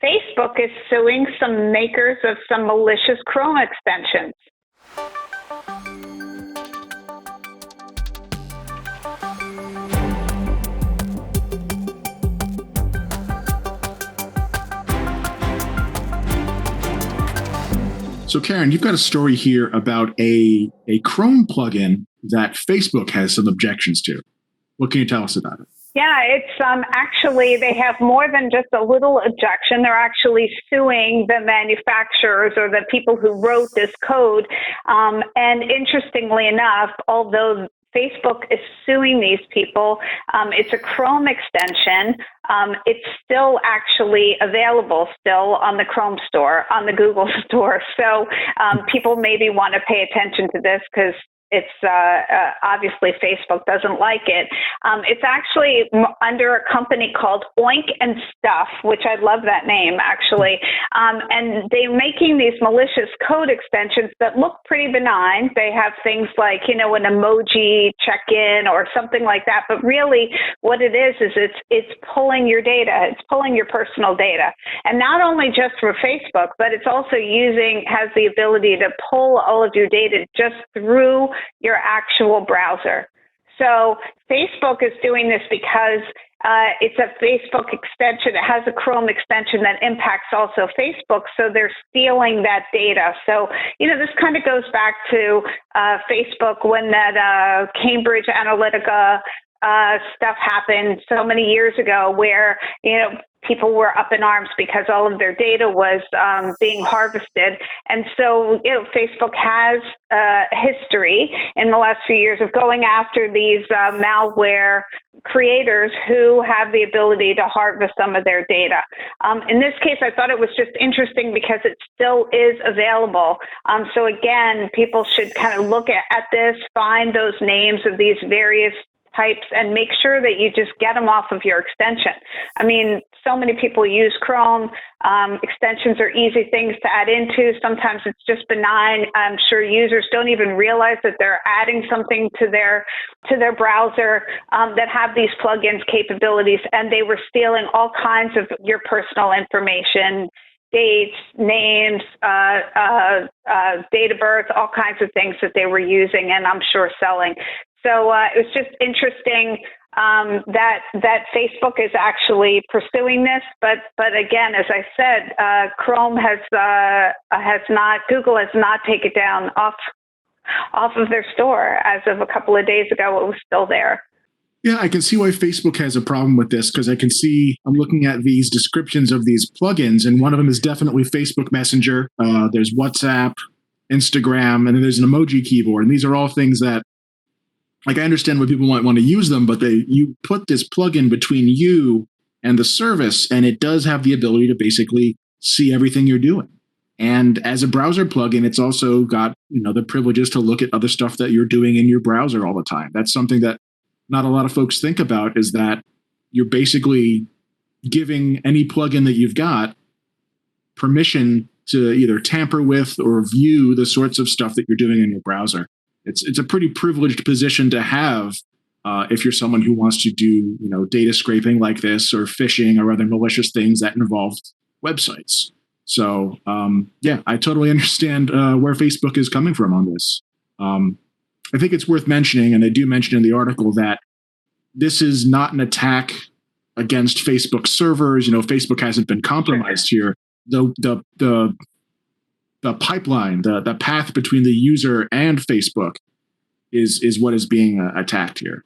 Facebook is suing some makers of some malicious Chrome extensions. So Karen, you've got a story here about a Chrome plugin that Facebook has some objections to. What can you tell us about it? Yeah, it's actually, they have more than just a little objection. They're actually suing the manufacturers or the people who wrote this code. And interestingly enough, although Facebook is suing these people, it's a Chrome extension. It's still actually available still on the Chrome store, on the Google store. So people maybe want to pay attention to this because it's obviously Facebook doesn't like it. It's actually under a company called Oink and Stuff, which I love that name actually. And they're making these malicious code extensions that look pretty benign. They have things like, an emoji check-in or something like that. But really what it is it's pulling your data. It's pulling your personal data. And not only just for Facebook, but it's also has the ability to pull all of your data just through your actual browser. So Facebook is doing this because it's a Facebook extension. It has a Chrome extension that impacts also Facebook. So they're stealing that data. So, this kind of goes back to Facebook when that Cambridge Analytica stuff happened so many years ago where, people were up in arms because all of their data was being harvested. And so, Facebook has history in the last few years of going after these malware creators who have the ability to harvest some of their data. In this case, I thought it was just interesting because it still is available. So again, people should kind of look at this, find those names of these various types and make sure that you just get them off of your extension. I mean, so many people use Chrome. Extensions are easy things to add into. Sometimes it's just benign. I'm sure users don't even realize that they're adding something to their browser that have these plugins capabilities, and they were stealing all kinds of your personal information, dates, names, date of birth, all kinds of things that they were using and I'm sure selling. So it was just interesting that Facebook is actually pursuing this, but again, as I said, Chrome has not, Google has not taken it down off of their store as of a couple of days ago. It was still there. Yeah, I can see why Facebook has a problem with this because I'm looking at these descriptions of these plugins, and one of them is definitely Facebook Messenger. There's WhatsApp, Instagram, and then there's an emoji keyboard, and these are all things that, like, I understand why people might want to use them, but you put this plugin between you and the service, and it does have the ability to basically see everything you're doing. And as a browser plugin, it's also got, the privileges to look at other stuff that you're doing in your browser all the time. That's something that not a lot of folks think about, is that you're basically giving any plugin that you've got permission to either tamper with or view the sorts of stuff that you're doing in your browser. It's a pretty privileged position to have if you're someone who wants to do, data scraping like this or phishing or other malicious things that involve websites. So, I totally understand where Facebook is coming from on this. I think it's worth mentioning, and they do mention in the article, that this is not an attack against Facebook servers. Facebook hasn't been compromised here. The pipeline, the path between the user and Facebook is what is being attacked here.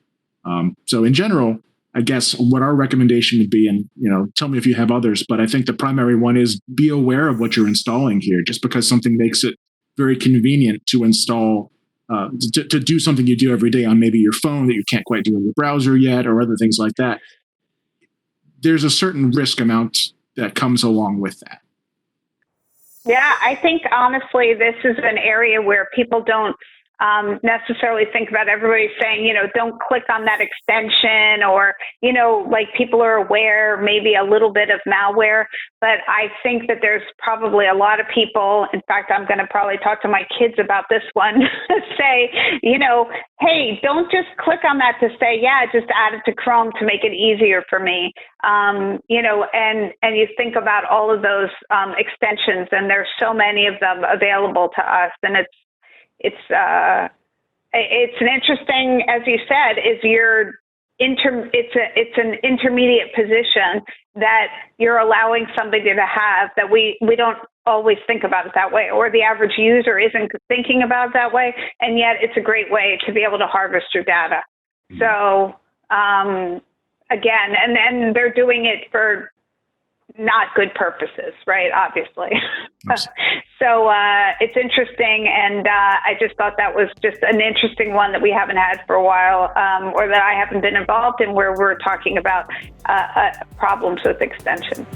So in general, I guess what our recommendation would be, and tell me if you have others, but I think the primary one is be aware of what you're installing here. Just because something makes it very convenient to install, to do something you do every day on maybe your phone that you can't quite do in your browser yet, or other things like that, there's a certain risk amount that comes along with that. Yeah, I think honestly, this is an area where people don't necessarily think about everybody saying, don't click on that extension, or, like people are aware, maybe a little bit of malware. But I think that there's probably a lot of people, in fact, I'm going to probably talk to my kids about this one, say, hey, don't just click on that to say, yeah, just add it to Chrome to make it easier for me. And you think about all of those extensions, and there's so many of them available to us. And it's an interesting, as you said, it's an intermediate position that you're allowing somebody to have that we don't always think about it that way, or the average user isn't thinking about it that way, and yet it's a great way to be able to harvest your data. Mm-hmm. So again, and they're doing it for not good purposes, right? Obviously. So it's interesting, and I just thought that was just an interesting one that we haven't had for a while, or that I haven't been involved in, where we're talking about problems with extensions.